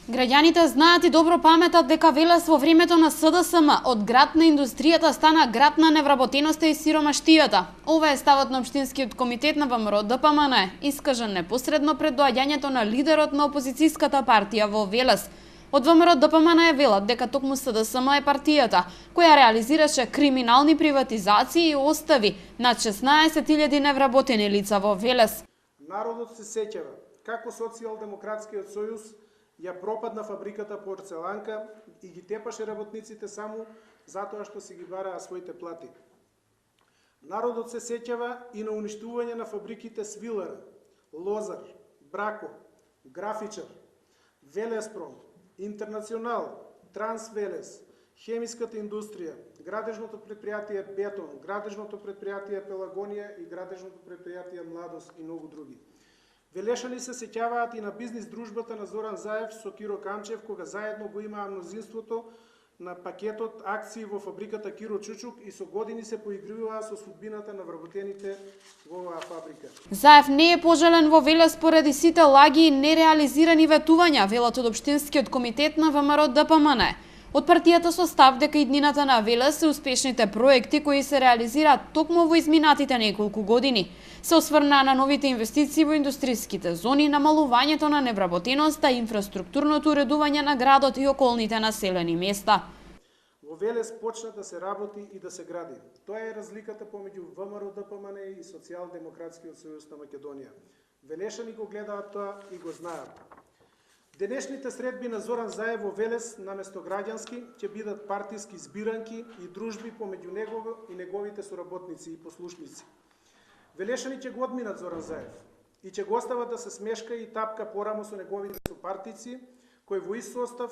Граѓаните знаат и добро паметат дека Велес во времето на СДСМ од град на индустријата стана град на невработеноста и сиромаштијата. Ова е ставот на Општинскиот комитет на ВМРО ДПМН, искажан непосредно пред доаѓањето на лидерот на опозицијската партија во Велес. Од ВМРО ДПМН е велат дека токму СДСМ е партијата која реализираше криминални приватизации и остави над 16.000 невработени лица во Велес. Народот се сеќава како Социјалдемократскиот сојуз ја пропадна фабриката порцеланка и ги тепаше работниците само затоа што си ги бараа своите плати. Народот се сеќава и на уништување на фабриките Свилар, Лозар, Брако, Графичар, Велеспром, Интернационал, Трансвелес, хемиската индустрија, градежното предпријатие Бетон, градежното предпријатие Пелагонија и градежното предпријатие Младост и многу други. Велешани се сеќаваат и на бизнис дружбата на Зоран Заев со Киро Камчев, кога заедно го имаа мнозинството на пакетот акции во фабриката Киро Чучук и со години се поигруваа со судбината на вработените во оваа фабрика. Заев не е пожелен во Велес поради сите лаги и нереализирани ветувања, велат од Општинскиот комитет на ВМРО ДПМН. Од партијата со став дека иднината на Велес се успешните проекти кои се реализираат токму во изминатите неколку години. Се осврна на новите инвестиции во индустријските зони, намалувањето на невработеноста и инфраструктурното уредување на градот и околните населени места. Во Велес почна да се работи и да се гради. Тоа е разликата помеѓу ВМРО ДПМН и Социјалдемократскиот сојуз на Македонија. Велешани го гледаат тоа и го знаат. Денешните средби на Зоран Заев во Велес наместо граѓански ќе бидат партиски збиранки и дружби помеѓу него и неговите соработници и послушници. Велешани ќе го одминат Зоран Заев и ќе го остават да се смешка и тапка порамо со неговите сопартици, кои во ист состав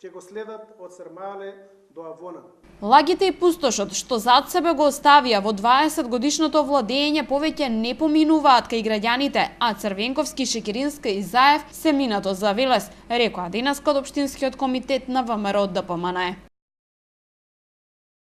ќе го следат од Сармале до Авона. Лагите и пустошот што зад себе го оставија во 20-годишното владење повеќе не поминуваат кај граѓаните, а Црвенковски, Шекеринска и Заев се минато за Велес, рекоа денеска од Општинскиот комитет на ВМРО ДПМН.